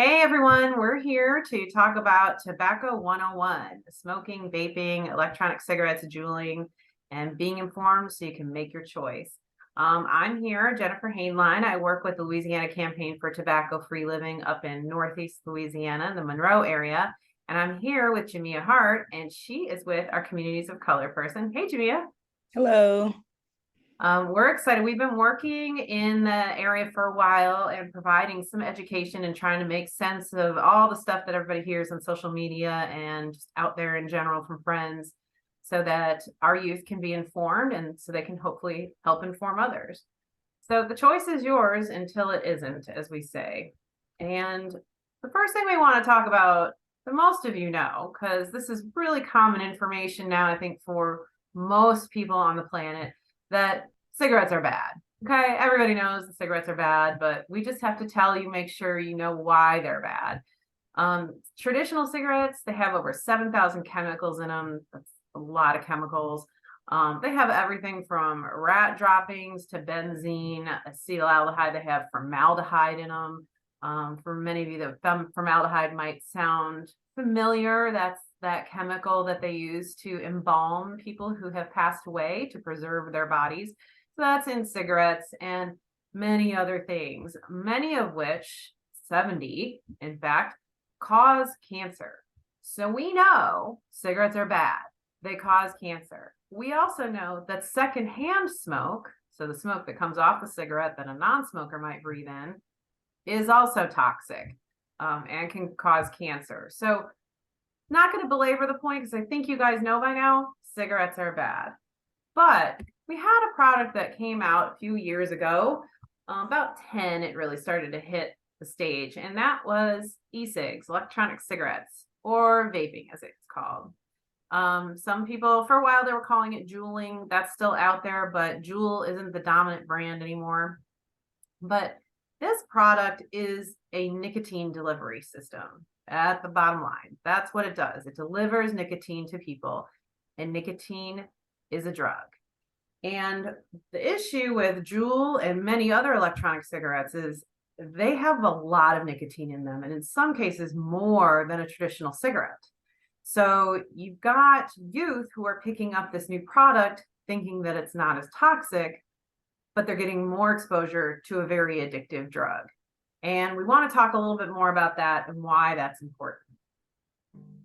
Hey everyone, we're here to talk about Tobacco 101, smoking, vaping, electronic cigarettes, juuling, and being informed so you can make your choice. I'm here, Jennifer Haneline. I work with the Louisiana Campaign for Tobacco-Free Living up in Northeast Louisiana, the Monroe area. And I'm here with Jamia Hart, and she is with our Communities of Color person. Hey, Jamia. Hello. We're excited. We've been working in the area for a while and providing some education and trying to make sense of all the stuff that everybody hears on social media and just out there in general from friends so that our youth can be informed and so they can hopefully help inform others. So the choice is yours until it isn't, as we say. And the first thing we want to talk about, the most of you know, because this is really common information now, I think, for most people on the planet, that cigarettes are bad. Okay, everybody knows the cigarettes are bad, but we just have to tell you, make sure you know why they're bad. Traditional cigarettes, they have over 7,000 chemicals in them. That's a lot of chemicals. They have everything from rat droppings to benzene, acetaldehyde. They have formaldehyde in them. For many of you, the formaldehyde might sound familiar. That's that chemical that they use to embalm people who have passed away to preserve their bodies. So that's in cigarettes and many other things, many of which, 70, in fact, cause cancer. So we know cigarettes are bad. They cause cancer. We also know that secondhand smoke, so the smoke that comes off the cigarette that a non-smoker might breathe in, is also toxic and can cause cancer. So not going to belabor the point because I think you guys know by now, cigarettes are bad. But we had a product that came out a few years ago, about 10, it really started to hit the stage, and that was e-cigs, electronic cigarettes, or vaping as it's called. Some people, for a while, they were calling it juuling. That's still out there, but Juul isn't the dominant brand anymore. But this product is a nicotine delivery system at the bottom line. That's what it does. It delivers nicotine to people, and nicotine is a drug. And the issue with Juul and many other electronic cigarettes is they have a lot of nicotine in them, and in some cases more than a traditional cigarette. So you've got youth who are picking up this new product thinking that it's not as toxic, but they're getting more exposure to a very addictive drug. And we want to talk a little bit more about that and why that's important.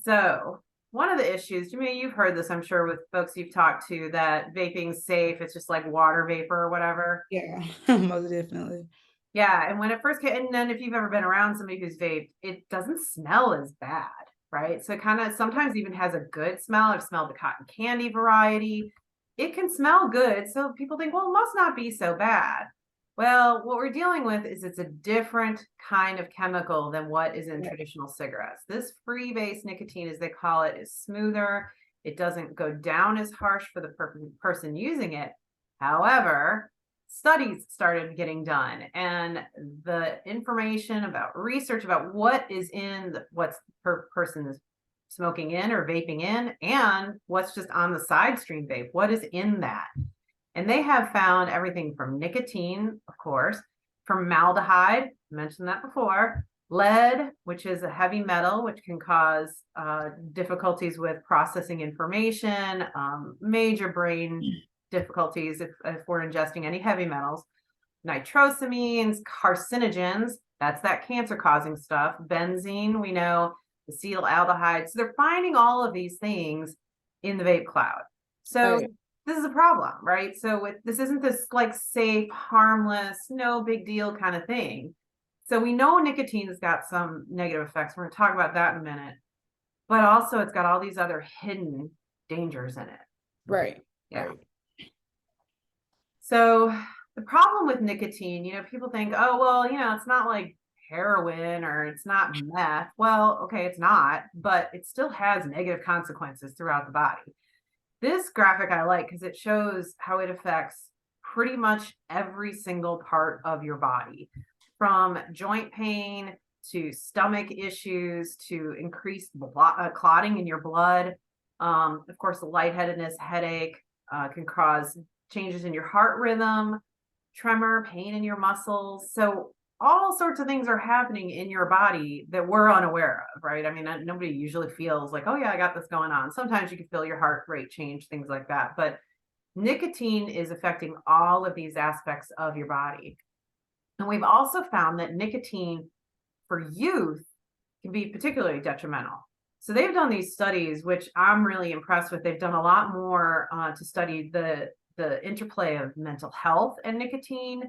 So one of the issues, you've heard this, I'm sure, with folks you've talked to, that vaping's safe. It's just like water vapor or whatever. Yeah, most definitely. Yeah. And when it first came, and then if you've ever been around somebody who's vaped, it doesn't smell as bad, right? So it kind of sometimes even has a good smell. I've smelled the cotton candy variety. It can smell good. So people think, well, it must not be so bad. Well, what we're dealing with is it's a different kind of chemical than what is in Yeah. traditional cigarettes. This free-base nicotine, as they call it, is smoother. It doesn't go down as harsh for the person using it. However, studies started getting done, and the information about research about what is in what's per person is smoking in or vaping in, and what's just on the side stream vape, what is in that. And they have found everything from nicotine, of course, formaldehyde, I mentioned that before, lead, which is a heavy metal, which can cause difficulties with processing information, major brain difficulties if we're ingesting any heavy metals, nitrosamines, carcinogens, that's that cancer causing stuff, benzene, we know, acetaldehyde. So they're finding all of these things in the vape cloud. So Right. this is a problem, right? So this isn't this like safe, harmless, no big deal kind of thing. So we know nicotine has got some negative effects. We're going to talk about that in a minute. But also it's got all these other hidden dangers in it. Right. Yeah. Right. So the problem with nicotine, people think, oh, well, it's not like heroin or it's not meth. Well, okay, it's not, but it still has negative consequences throughout the body. This graphic I like because it shows how it affects pretty much every single part of your body, from joint pain to stomach issues to increased clotting in your blood. Of course, the lightheadedness, headache can cause changes in your heart rhythm, tremor, pain in your muscles. So all sorts of things are happening in your body that we're unaware of, right? I mean, nobody usually feels like, oh yeah, I got this going on. Sometimes you can feel your heart rate change, things like that. But nicotine is affecting all of these aspects of your body. And we've also found that nicotine for youth can be particularly detrimental. So they've done these studies, which I'm really impressed with. They've done a lot more to study the interplay of mental health and nicotine,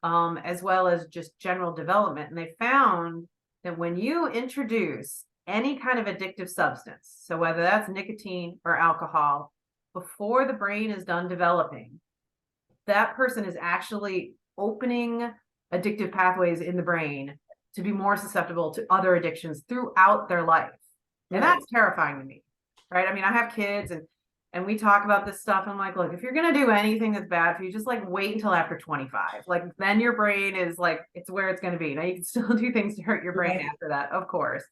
as well as just general development. And they found that when you introduce any kind of addictive substance, so whether that's nicotine or alcohol, before the brain is done developing, that person is actually opening addictive pathways in the brain to be more susceptible to other addictions throughout their life. And that's terrifying to me, right? I mean, I have kids and we talk about this stuff. I'm like, look, if you're going to do anything that's bad for you, just like wait until after 25. Like then your brain is like, it's where it's going to be. Now you can still do things to hurt your brain after that, of course.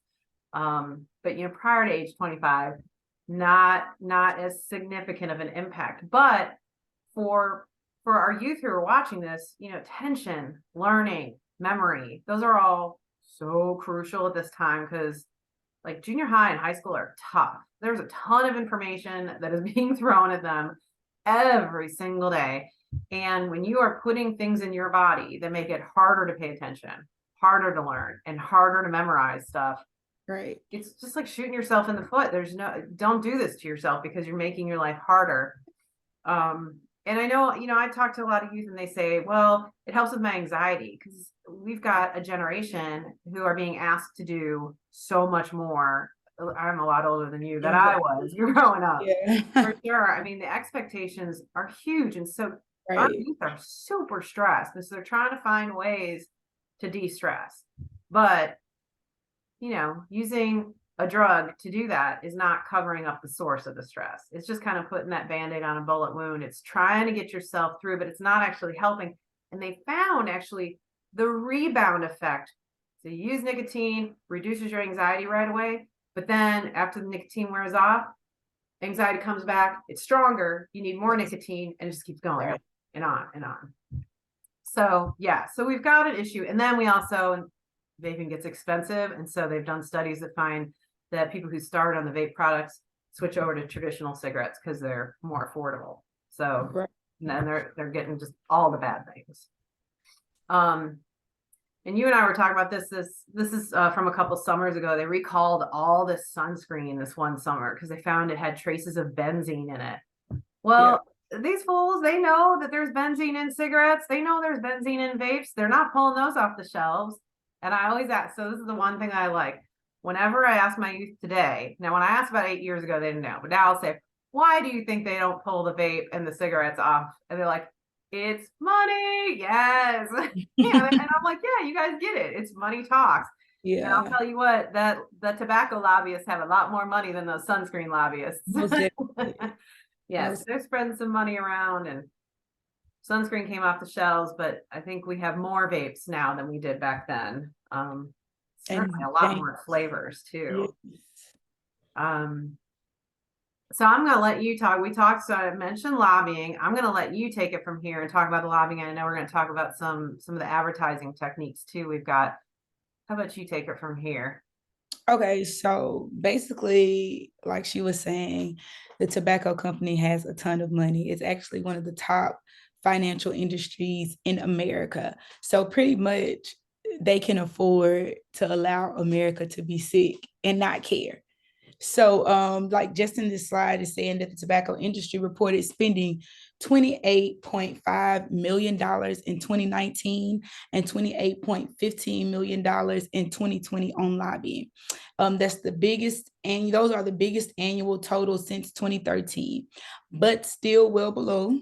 But prior to age 25, not as significant of an impact. But for our youth who are watching this, attention, learning, memory, those are all so crucial at this time, because like junior high and high school are tough. There's a ton of information that is being thrown at them every single day. And when you are putting things in your body that make it harder to pay attention, harder to learn, and harder to memorize stuff, right, it's just like shooting yourself in the foot. Don't do this to yourself, because you're making your life harder. And I know, I talk to a lot of youth and they say, well, it helps with my anxiety, because we've got a generation who are being asked to do so much more. I'm a lot older than you, than I was growing up. Yeah. For sure. I mean, the expectations are huge. And so our youth are super stressed. And so they're trying to find ways to de-stress. But, using a drug to do that is not covering up the source of the stress. It's just kind of putting that Band-Aid on a bullet wound. It's trying to get yourself through, but it's not actually helping. And they found actually the rebound effect. So you use nicotine, reduces your anxiety right away, but then after the nicotine wears off, anxiety comes back, it's stronger, you need more nicotine, and it just keeps going and on and on. So yeah, so we've got an issue. And then we also, vaping gets expensive. And so they've done studies that find that people who start on the vape products switch over to traditional cigarettes because they're more affordable. So and then they're getting just all the bad things. And you and I were talking about this is from a couple summers ago. They recalled all this sunscreen this one summer because they found it had traces of benzene in it. Well, these fools, they know that there's benzene in cigarettes. They know there's benzene in vapes. They're not pulling those off the shelves. And I always ask, so this is the one thing I like. Whenever I ask my youth today, now when I asked about 8 years ago, they didn't know, but now I'll say, why do you think they don't pull the vape and the cigarettes off? And they're like, it's money. Yes. And I'm like, yeah, you guys get it. It's money talks. Yeah. And I'll tell you what, that the tobacco lobbyists have a lot more money than those sunscreen lobbyists. Yes, they're spreading some money around, and sunscreen came off the shelves, but I think we have more vapes now than we did back then. Certainly a lot more flavors too. So I'm going to let you talk. So I mentioned lobbying. I'm going to let you take it from here and talk about the lobbying. I know we're going to talk about some of the advertising techniques too. We've got, how about you take it from here? Okay, so basically, like she was saying, the tobacco company has a ton of money. It's actually one of the top financial industries in America. So pretty much they can afford to allow America to be sick and not care. So like just in this slide is saying that the tobacco industry reported spending $28.5 million in 2019 and $28.15 million in 2020 on lobbying. That's the biggest, and those are the biggest annual totals since 2013, but still well below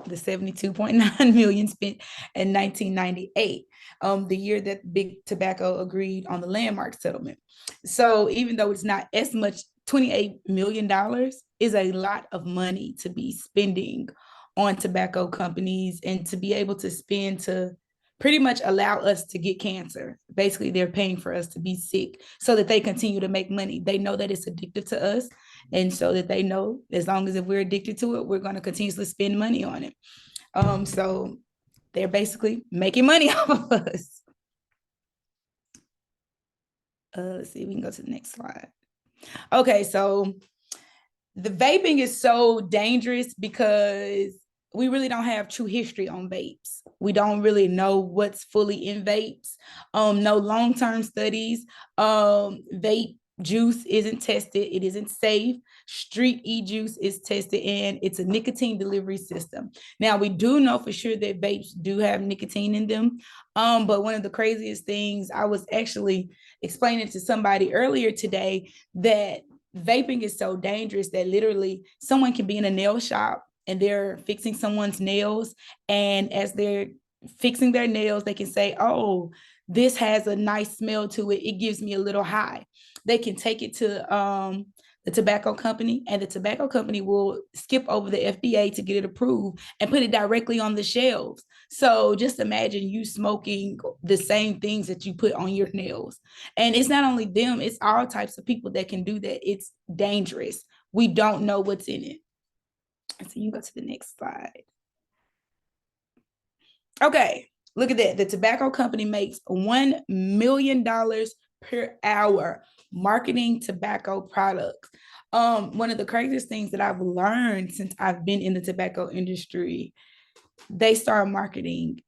the 72.9 million spent in 1998, the year that Big Tobacco agreed on the landmark settlement. So even though it's not as much, $28 million is a lot of money to be spending on tobacco companies, and to be able to spend to pretty much allow us to get cancer. Basically, they're paying for us to be sick so that they continue to make money. They know that it's addictive to us. And so that they know as long as if we're addicted to it, we're going to continuously spend money on it. So they're basically making money off of us. Let's see, we can go to the next slide. Okay, so the vaping is so dangerous because we really don't have true history on vapes. We don't really know what's fully in vapes. No long-term studies. Vape juice isn't tested. It isn't safe. Street e-juice is tested, and it's a nicotine delivery system. Now, we do know for sure that vapes do have nicotine in them. But one of the craziest things, I was actually explaining to somebody earlier today that vaping is so dangerous that literally someone can be in a nail shop and they're fixing someone's nails, and as they're fixing their nails, they can say, oh, this has a nice smell to it, it gives me a little high. They can take it to the tobacco company, and the tobacco company will skip over the FDA to get it approved and put it directly on the shelves. So just imagine you smoking the same things that you put on your nails. And it's not only them, it's all types of people that can do that. It's dangerous. We don't know what's in it. So you go to the next slide. Okay, look at that. The tobacco company makes $1 million per hour marketing tobacco products. One of the craziest things that I've learned since I've been in the tobacco industry, they start marketing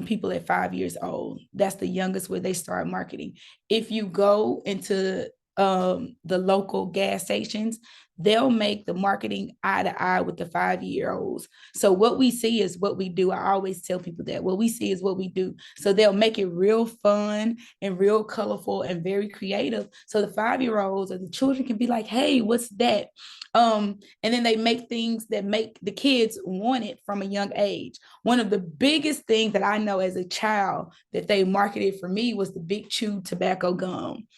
people at 5 years old. That's the youngest where they start marketing. If you go into the local gas stations, they'll make the marketing eye to eye with the 5-year-olds. So what we see is what we do. I always tell people that what we see is what we do. So they'll make it real fun and real colorful and very creative. So the 5-year-olds or the children can be like, hey, what's that? And then they make things that make the kids want it from a young age. One of the biggest things that I know as a child that they marketed for me was the Big Chew tobacco gum.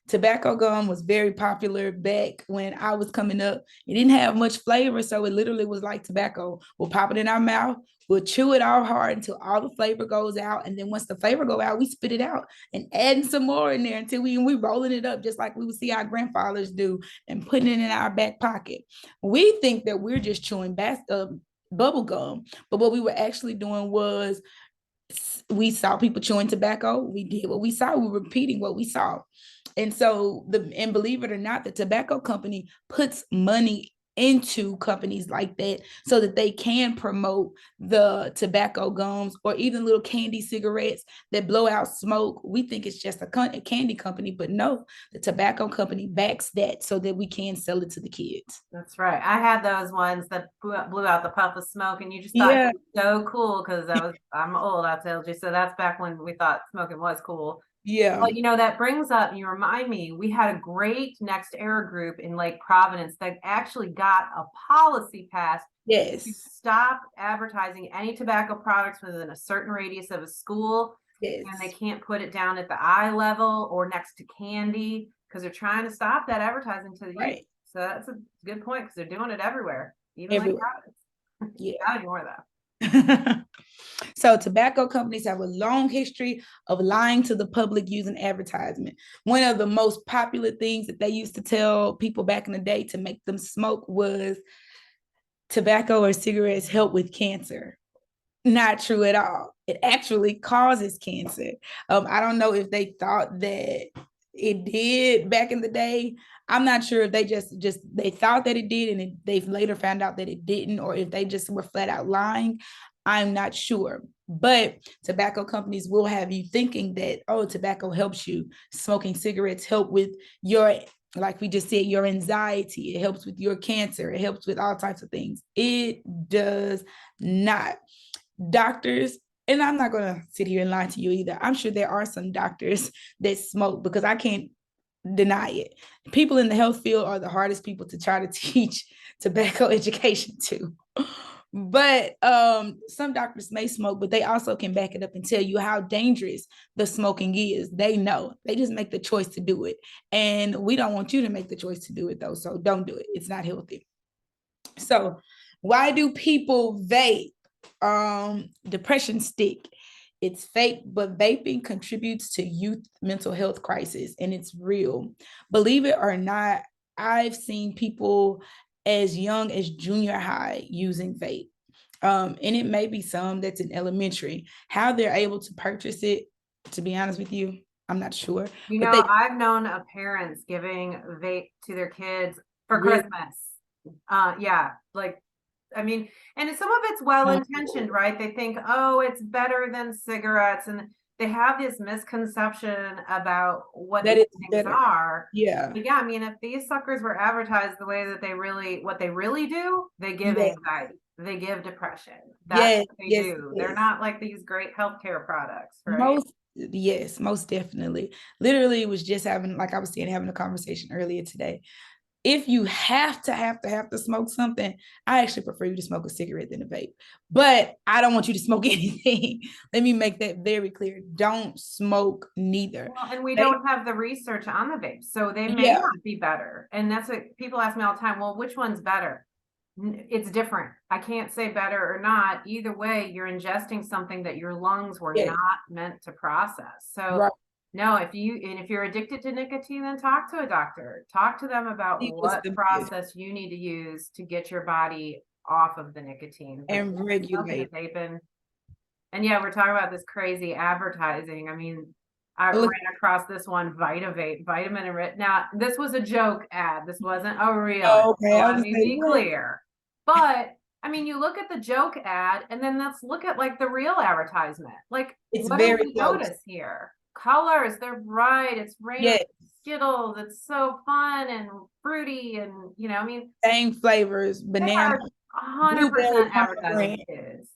Tobacco gum was very popular back when I was coming up. It didn't have much flavor, so it literally was like tobacco. We'll pop it in our mouth, we'll chew it all hard until all the flavor goes out, and then once the flavor go out, we spit it out and adding some more in there until we rolling it up just like we would see our grandfathers do and putting it in our back pocket. We think that we're just chewing bubble gum, but what we were actually doing was we saw people chewing tobacco. We did what we saw. We were repeating what we saw. And so and believe it or not, the tobacco company puts money into companies like that so that they can promote the tobacco gums or even little candy cigarettes that blow out smoke. We think it's just a candy company, but no, the tobacco company backs that so that we can sell it to the kids. That's right. I had those ones that blew out the puff of smoke, and you just thought it was so cool because I'm old, I told you. So that's back when we thought smoking was cool. Yeah. Well, that brings up, you remind me, we had a great Next Era group in Lake Providence that actually got a policy passed to stop advertising any tobacco products within a certain radius of a school. And they can't put it down at the eye level or next to candy because they're trying to stop that advertising to the youth. So that's a good point because they're doing it everywhere, even Lake Providence. Yeah. Not anymore, though. So tobacco companies have a long history of lying to the public using advertisement. One of the most popular things that they used to tell people back in the day to make them smoke was tobacco or cigarettes help with cancer. Not true at all. It actually causes cancer. I don't know if they thought that it did back in the day. I'm not sure if they just they thought that it did and they've later found out that it didn't, or if they just were flat out lying. I'm not sure. But tobacco companies will have you thinking that, oh, tobacco helps you. Smoking cigarettes help with your, like we just said, your anxiety. It helps with your cancer. It helps with all types of things. It does not. Doctors, and I'm not going to sit here and lie to you either. I'm sure there are some doctors that smoke because I can't deny it. People in the health field are the hardest people to try to teach tobacco education to. But some doctors may smoke, but they also can back it up and tell you how dangerous the smoking is. They know. They just make the choice to do it. And we don't want you to make the choice to do it, though. So don't do it. It's not healthy. So why do people vape? Depression stick. It's fake, but vaping contributes to youth mental health crisis, and it's real. Believe it or not, I've seen people as young as junior high using vape. And it may be some that's in elementary. How they're able to purchase it, to be honest with you, I'm not sure, You but know, they I've known of parents giving vape to their kids for really Christmas. Yeah, like, I mean, and some of it's well intentioned, right? They think, oh, it's better than cigarettes, and they have this misconception about what that these is things better. are. Yeah. But yeah, I mean, if these suckers were advertised the way that what they really do, they give Yes. anxiety, they give depression. That's Yes. what they Yes. do. They're Yes. not like these great healthcare products, right? Most, yes, most definitely. Literally was just having, like I was saying, having a conversation earlier today. If you have to smoke something, I actually prefer you to smoke a cigarette than a vape. But I don't want you to smoke anything. Let me make that very clear. Don't smoke neither. Well, and we Vape, don't have the research on the vapes, so they may yeah, not be better. And that's what people ask me all the time. Well, which one's better? It's different. I can't say better or not. Either way, you're ingesting something that your lungs were yeah, not meant to process. So right. no, if you're addicted to nicotine, then talk to a doctor. Talk to them about See what's what the best process you need to use to get your body off of the nicotine. But and smoking and regulate. vaping, and yeah, we're talking about this crazy advertising. I mean, I ran Look, across this one Vitavape, vitamin enriched. Now, this was a joke ad. This wasn't a real ad. okay, So I let was me gonna say be what? clear. But I mean, you look at the joke ad and then let's look at like the real advertisement. Like, It's what do very we close. notice here? Colors, they're bright. It's rainbow Yes, Skittles. It's so fun and fruity. And, I mean, same flavors, they banana, are blueberry, 100% advertising pomegranate, to kids.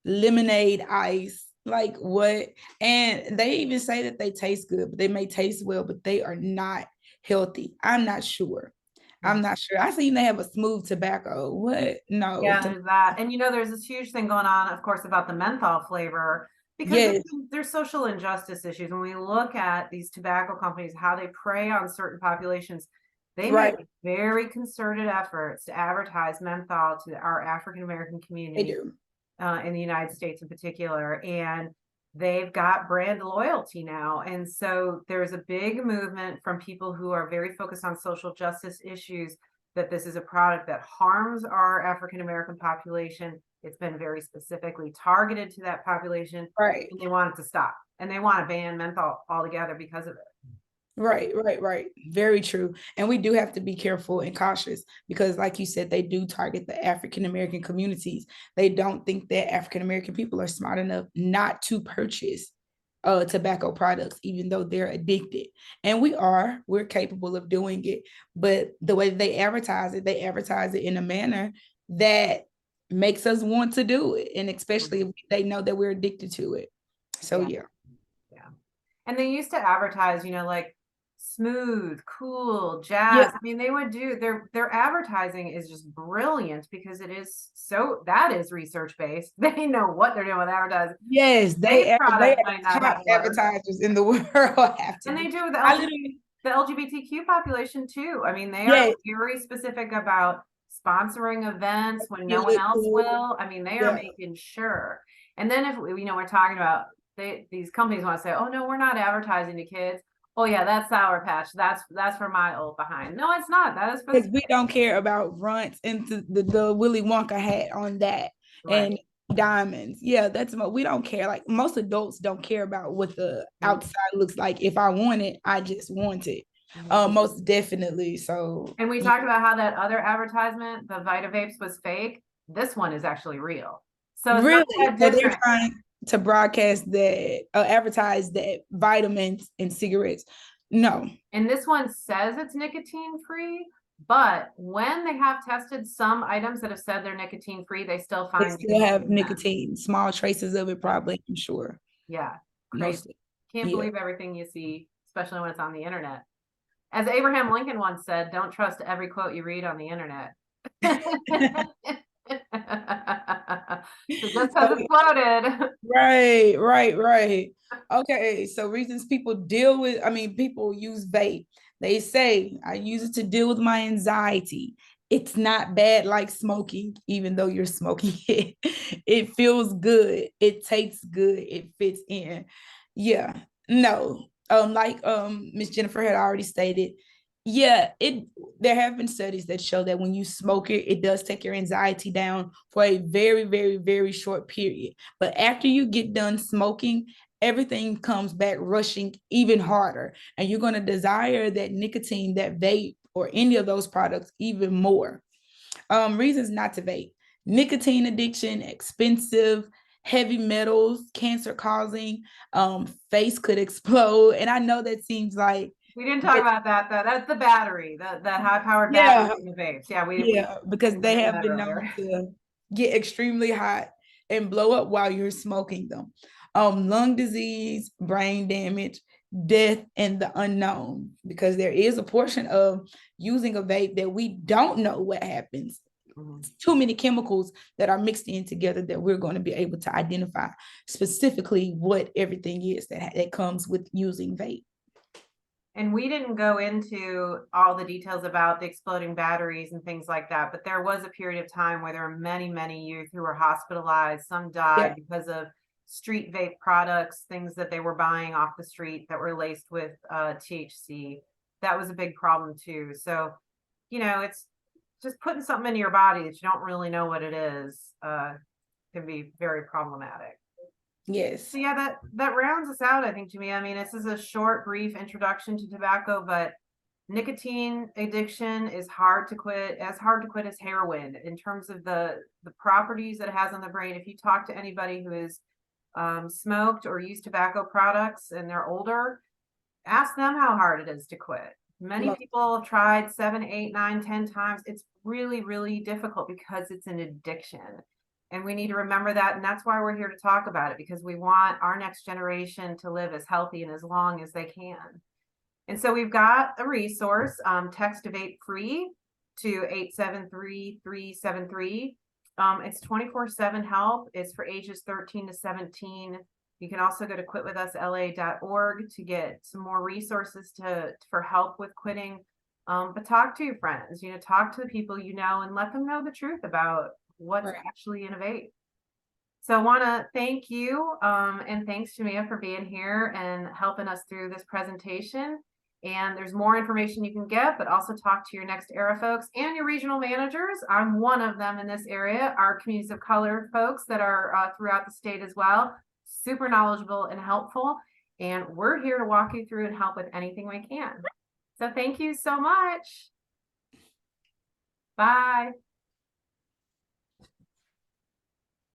lemonade ice. Like what? And they even say that they taste good, but they may taste well, but they are not healthy. I'm not sure. I'm not sure. I seen they have a smooth tobacco. What? No. Yeah, there's that. And there's this huge thing going on, of course, about the menthol flavor because Yes, there's social injustice issues. When we look at these tobacco companies, how they prey on certain populations, they make right. very concerted efforts to advertise menthol to our African American They community do. in the United States in particular. And they've got brand loyalty now. And so there's a big movement from people who are very focused on social justice issues that this is a product that harms our African American population. It's been very specifically targeted to that population, Right. and they want it to stop. And they want to ban menthol altogether because of it. Right, right, right. Very true. And we do have to be careful and cautious because, like you said, they do target the African American communities. They don't think that African American people are smart enough not to purchase tobacco products, even though they're addicted. And we're capable of doing it. But the way they advertise it in a manner that makes us want to do it. And especially if they know that we're addicted to it. So, Yeah, yeah. yeah. And they used to advertise, like smooth, cool, Yeah. jazz. I mean, they would do their advertising is just brilliant because that is research based. They know what they're doing with advertising. Yes, Vape they product are might not top have worked. advertisers in the world have to And they be. do with I literally, the LGBTQ population too. I mean, they are yes, very specific about sponsoring events when no you one look else cool. will. I mean, they are Yeah, making sure. And then if we're talking about these companies want to say, "Oh no, we're not advertising to kids." Oh yeah, that's Sour Patch. That's for my old behind. No, it's not. That is for because the we don't care about runts and the Willy Wonka hat on that right. and diamonds. Yeah, we don't care. Like most adults don't care about what the Mm-hmm. outside looks like. If I want it, I just want it. Mm-hmm. Most definitely. So And we yeah, talked about how that other advertisement, the Vita Vapes, was fake. This one is actually real. So it's not really. that So they're different. trying to broadcast that, advertise that vitamins and cigarettes. No, And this one says it's nicotine free, but when they have tested some items that have said they're nicotine free, they still they find still nicotine have in them. nicotine, small traces of it, Yeah. probably, I'm sure. Yeah. Crazy. Most, Can't yeah. believe everything you see, especially when it's on the internet. As Abraham Lincoln once said, don't trust every quote you read on the internet. So just because it's So, quoted. right, right, right. Okay, so reasons people people use vape. They say, I use it to deal with my anxiety. It's not bad like smoking, even though you're smoking it. It feels good. It tastes good. It fits in. Yeah, no. Like Miss Jennifer had already stated, yeah, there have been studies that show that when you smoke it, it does take your anxiety down for a very, very, very short period. But after you get done smoking, everything comes back rushing even harder. And you're going to desire that nicotine, that vape, or any of those products even more. Reasons not to vape: nicotine addiction, expensive, heavy metals, cancer causing, face could explode. And I know that seems like, We didn't talk about that though. That's the battery, the high powered yeah, battery in the vapes. Yeah, we because didn't they mention have that been earlier. known to get extremely hot and blow up while you're smoking them. Lung disease, brain damage, death, and the unknown, because there is a portion of using a vape that we don't know what happens. Too many chemicals that are mixed in together that we're going to be able to identify specifically what everything is that comes with using vape. And we didn't go into all the details about the exploding batteries and things like that, but there was a period of time where there were many, many youth who were hospitalized. Some died because of street vape products, things that they were buying off the street that were laced with THC. That was a big problem too. So, it's just putting something into your body that you don't really know what it is can be very problematic. Yes. So yeah, that rounds us out, I think, to me. I mean, this is a short, brief introduction to tobacco, but nicotine addiction is hard to quit, as hard to quit as heroin in terms of the properties that it has on the brain. If you talk to anybody who has smoked or used tobacco products and they're older, ask them how hard it is to quit. Many people have tried 7, 8, 9, 10 times. It's really, really difficult because it's an addiction. And we need to remember that. And that's why we're here to talk about it, because we want our next generation to live as healthy and as long as they can. And so we've got a resource, text to vape free to 873-373. It's 24/7 help. It's for ages 13 to 17. You can also go to quitwithusla.org to get some more resources for help with quitting. But talk to your friends, talk to the people and let them know the truth about what's actually in a vape. So I want to thank you, and thanks Jamia for being here and helping us through this presentation. And there's more information you can get, but also talk to your next era folks and your regional managers. I'm one of them in this area, our communities of color folks that are throughout the state as well. Super knowledgeable and helpful. And we're here to walk you through and help with anything we can. So thank you so much. Bye.